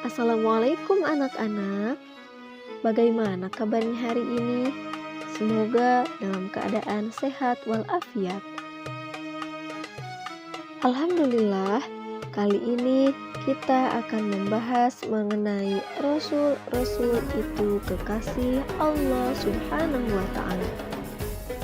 Assalamualaikum anak-anak. Bagaimana kabarnya hari ini? Semoga dalam keadaan sehat walafiat. Alhamdulillah, kali ini kita akan membahas mengenai Rasul-Rasul itu kekasih Allah Subhanahu wa Ta'ala.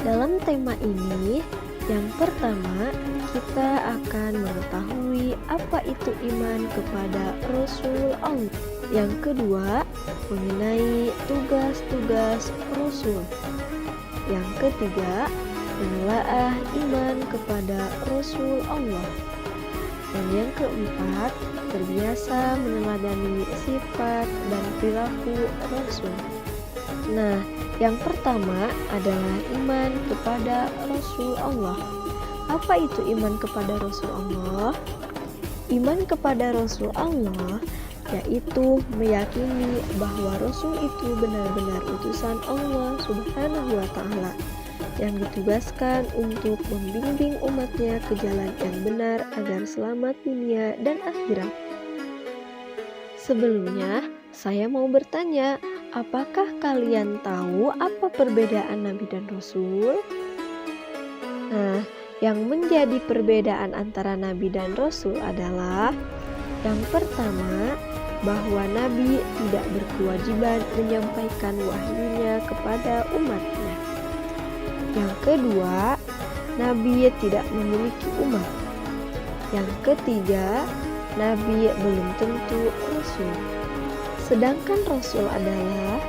Dalam tema ini, yang pertama kita akan mengetahui apa itu iman kepada Rasul Allah. Yang kedua, mengenai tugas-tugas Rasul. Yang ketiga, menelaah iman kepada Rasul Allah. Dan yang keempat, terbiasa meneladani sifat dan perilaku Rasul. Nah, yang pertama adalah iman kepada Rasul Allah. Apa itu iman kepada Rasul Allah? Iman kepada Rasul Allah yaitu meyakini bahwa Rasul itu benar-benar utusan Allah Subhanahu wa Ta'ala yang ditugaskan untuk membimbing umatnya ke jalan yang benar agar selamat dunia dan akhirat. Sebelumnya, saya mau bertanya, apakah kalian tahu apa perbedaan Nabi dan Rasul? Nah, yang menjadi perbedaan antara Nabi dan Rasul adalah yang pertama, bahwa Nabi tidak berkewajiban menyampaikan wahyunya kepada umatnya. Yang kedua, Nabi tidak memiliki umat. Yang ketiga, Nabi belum tentu Rasul. Sedangkan Rasul adalah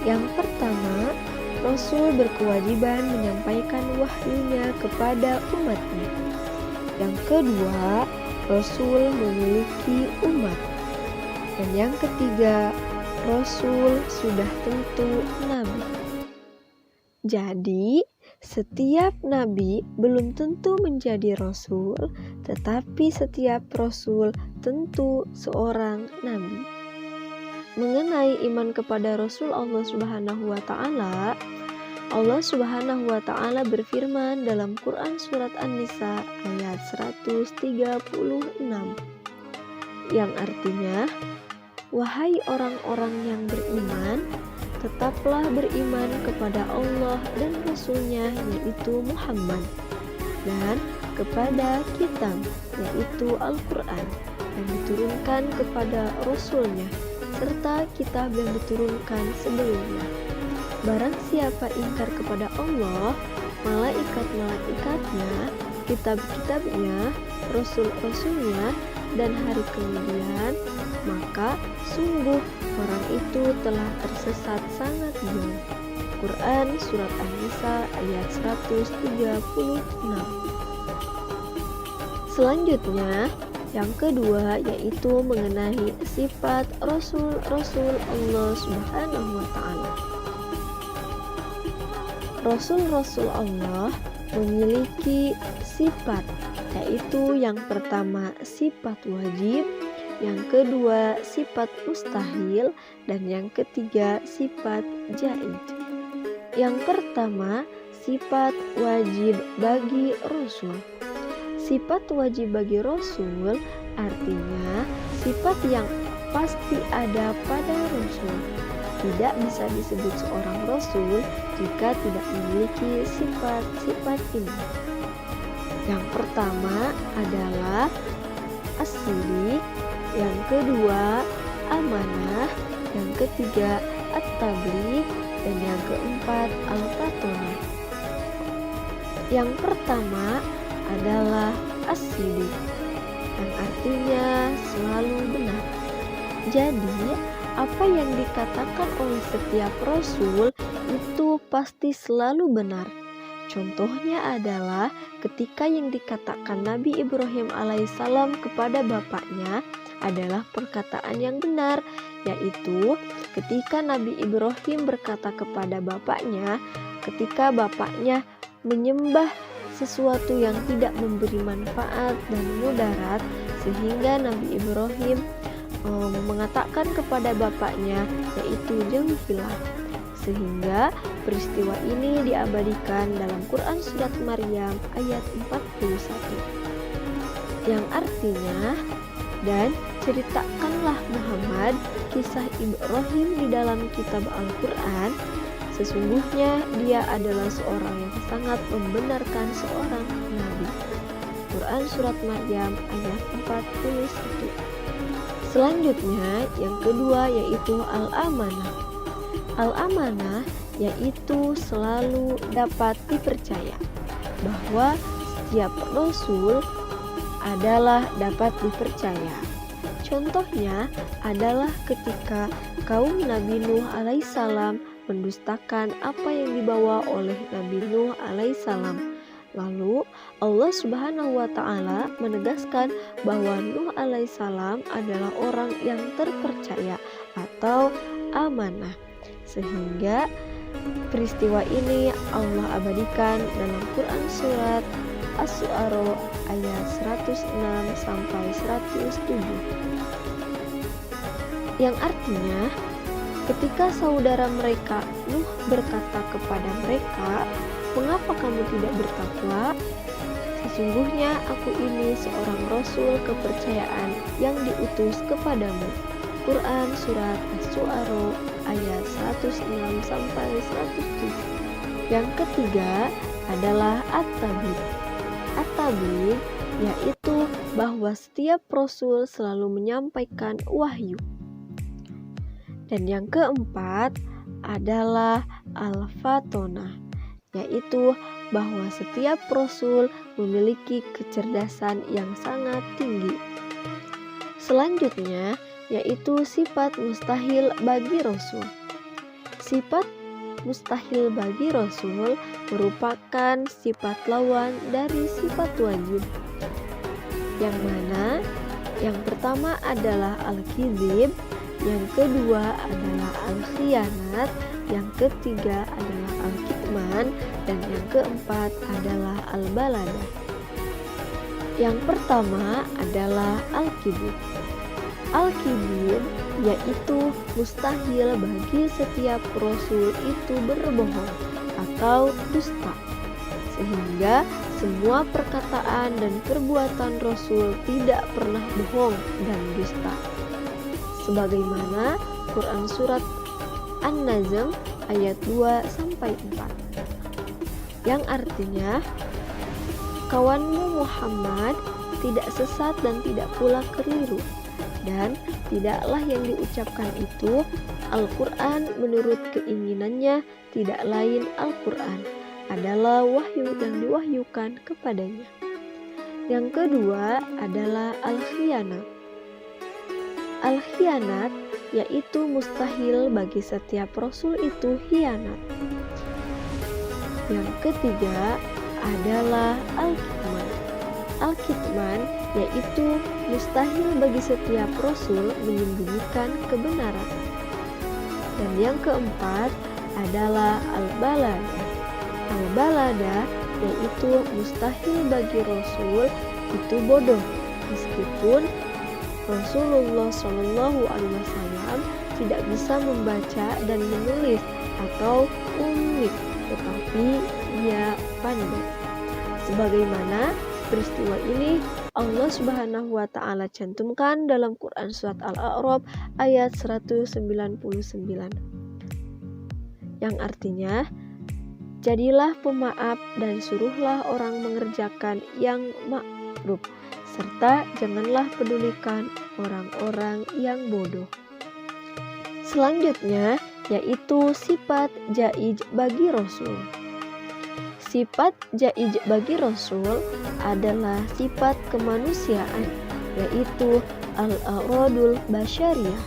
yang pertama, Rasul berkewajiban menyampaikan wahyunya kepada umatnya. Yang kedua, Rasul memiliki umat. Dan yang ketiga, Rasul sudah tentu Nabi. Jadi, setiap Nabi belum tentu menjadi Rasul, tetapi setiap Rasul tentu seorang Nabi. Mengenai iman kepada Rasul Allah Subhanahu wa Ta'ala, Allah Subhanahu wa Ta'ala berfirman dalam Quran surat An-Nisa ayat 136 yang artinya, wahai orang-orang yang beriman, tetaplah beriman kepada Allah dan Rasul-Nya yaitu Muhammad, dan kepada kitab yaitu Al-Quran yang diturunkan kepada Rasul-Nya serta kitab yang diturunkan sebelumnya. Barang siapa ingkar kepada Allah, malaikat-malaikatnya, kitab-kitabnya, Rasul-Rasulnya, dan hari kemudian, maka sungguh orang itu telah tersesat sangat jauh. Quran surat An-Nisa ayat 136. Selanjutnya, yang kedua yaitu mengenai sifat Rasul-Rasul Allah Subhanahu wa Ta'ala. Rasul-Rasul Allah memiliki sifat, yaitu yang pertama sifat wajib, yang kedua sifat mustahil, dan yang ketiga sifat jaiz. Yang pertama, sifat wajib bagi Rasul. Sifat wajib bagi Rasul artinya sifat yang pasti ada pada Rasul. Tidak bisa disebut seorang Rasul jika tidak memiliki sifat-sifat ini. Yang pertama adalah as-siddiq, yang kedua amanah, yang ketiga at-tabligh, dan yang keempat al-fatonah. Yang pertama adalah as-siddiq, yang artinya selalu benar. Jadi, apa yang dikatakan oleh setiap Rasul itu pasti selalu benar. Contohnya adalah ketika yang dikatakan Nabi Ibrahim alaihissalam kepada bapaknya adalah perkataan yang benar, yaitu ketika Nabi Ibrahim berkata kepada bapaknya, ketika bapaknya menyembah sesuatu yang tidak memberi manfaat dan mudarat, sehingga Nabi Ibrahim mengatakan kepada bapaknya, yaitu jauhilah. Sehingga peristiwa ini diabadikan dalam Quran surat Maryam ayat 41, yang artinya Dan ceritakanlah Muhammad kisah Ibrahim di dalam kitab Al-Quran. Sesungguhnya dia adalah seorang yang sangat membenarkan seorang nabi. Quran Surat Maryam ayat 41. Selanjutnya yang kedua yaitu Al-Amanah. Al-Amanah yaitu selalu dapat dipercaya, bahwa setiap Rasul adalah dapat dipercaya. Contohnya adalah ketika kaum Nabi Nuh alaihissalam mendustakan apa yang dibawa oleh Nabi Nuh alaihissalam. Lalu Allah Subhanahu wa Ta'ala menegaskan bahwa Nuh alaihissalam adalah orang yang terpercaya atau amanah, sehingga peristiwa ini Allah abadikan dalam Quran Surat Asy-Syu'ara ayat 106 sampai 107. Yang artinya, ketika saudara mereka Nuh berkata kepada mereka, "Mengapa kamu tidak bertakwa? Sesungguhnya aku ini seorang rasul kepercayaan yang diutus kepadamu." Quran Surat Asy-Syu'ara ayat 106 sampai 107. Yang ketiga adalah At-Tabligh. At-Tabligh yaitu bahwa setiap rasul selalu menyampaikan wahyu. Dan yang keempat adalah Al-Fatonah, yaitu bahwa setiap rasul memiliki kecerdasan yang sangat tinggi. Selanjutnya yaitu sifat mustahil bagi rasul. Sifat mustahil bagi rasul merupakan sifat lawan dari sifat wajib. Yang mana? Yang pertama adalah al-kizib, yang kedua adalah al-khiyanat, yang ketiga adalah al-kitman, dan yang keempat adalah al-baladah. Yang pertama adalah al-kizib. Al-kizib yaitu mustahil bagi setiap rasul itu berbohong atau dusta, sehingga semua perkataan dan perbuatan rasul tidak pernah bohong dan dusta. Sebagaimana Quran Surat An-Najm ayat 2-4, yang artinya, kawanmu Muhammad tidak sesat dan tidak pula keliru, dan tidaklah yang diucapkan itu Al-Quran menurut keinginannya, tidak lain Al-Quran adalah wahyu yang diwahyukan kepadanya. Yang kedua adalah al-khiyanat. Al-khiyanat yaitu mustahil bagi setiap rasul itu khianat. Yang ketiga adalah al-kitman. Al-kitman yaitu mustahil bagi setiap rasul menyembunyikan kebenaran. Dan yang keempat adalah al-baladah. Al-baladah yaitu mustahil bagi rasul itu bodoh, meskipun Rasulullah SAW tidak bisa membaca dan menulis atau ummi, tetapi ia pandai. Sebagaimana peristiwa ini Allah Subhanahu wa Ta'ala cantumkan dalam Quran Surat Al-A'raf ayat 199, yang artinya, jadilah pemaaf dan suruhlah orang mengerjakan yang ma'ruf, serta janganlah pedulikan orang-orang yang bodoh. Selanjutnya yaitu sifat jaiz bagi Rasul. Sifat jaiz bagi Rasul adalah sifat kemanusiaan, yaitu al-aradul basyariyah.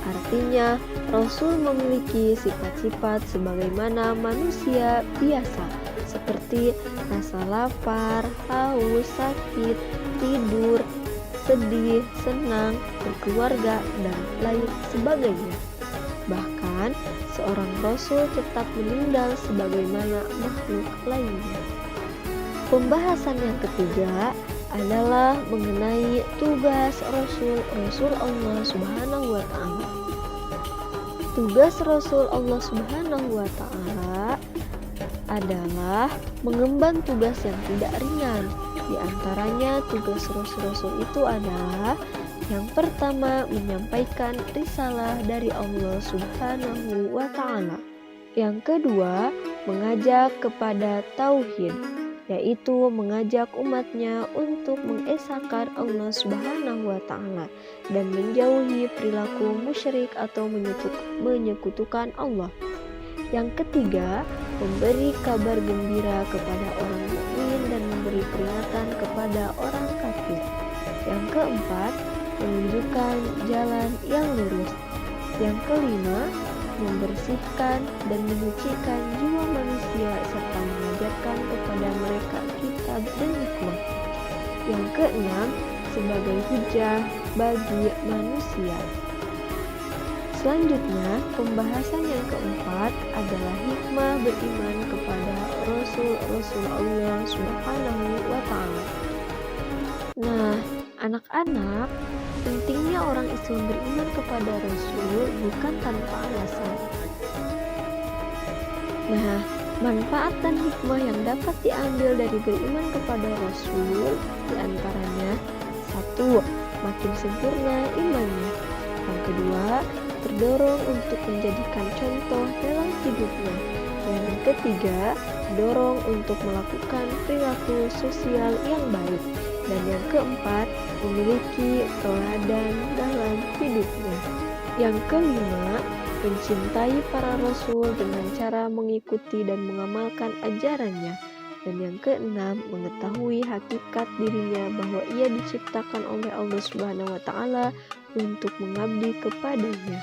Artinya Rasul memiliki sifat-sifat sebagaimana manusia biasa, seperti rasa lapar, haus, sakit, tidur, sedih, senang, berkeluarga, dan lain sebagainya. Bahkan seorang rasul tetap meninggal sebagaimana makhluk lainnya. Pembahasan yang ketiga adalah mengenai tugas Rasul Allah Subhanahu wa Ta'ala. Tugas Rasul Allah Subhanahu wa Ta'ala adalah mengemban tugas yang tidak ringan. Di antaranya tugas Rasul-Rasul itu adalah Yang pertama, menyampaikan risalah dari Allah Subhanahu wa Ta'ala. Yang kedua, mengajak kepada tauhid, yaitu mengajak umatnya untuk mengesahkan Allah Subhanahu wa Ta'ala dan menjauhi perilaku musyrik atau menyekutukan Allah. Yang ketiga, memberi kabar gembira kepada orang mukmin dan memberi peringatan kepada orang kafir. Yang keempat, menunjukkan jalan yang lurus. Yang kelima, membersihkan dan menyucikan jiwa manusia serta mengajarkan kepada mereka kitab dan hikmah. Yang keenam, sebagai hujah bagi manusia. Selanjutnya, pembahasan yang keempat adalah hikmah beriman kepada Rasul Allah Subhanahu wa Ta'ala. Nah, anak-anak, pentingnya orang Islam beriman kepada Rasul bukan tanpa alasan. Nah, manfaat dan hikmah yang dapat diambil dari beriman kepada Rasul diantaranya: 1. Makin sempurna imannya. Yang kedua, terdorong untuk menjadikan contoh dalam hidupnya. Dan yang ketiga, dorong untuk melakukan perilaku sosial yang baik. Dan yang keempat, memiliki teladan dalam hidupnya. Yang kelima, mencintai para rasul dengan cara mengikuti dan mengamalkan ajarannya. Dan yang keenam, mengetahui hakikat dirinya bahwa ia diciptakan oleh Allah Subhanahu wa Ta'ala untuk mengabdi kepadanya.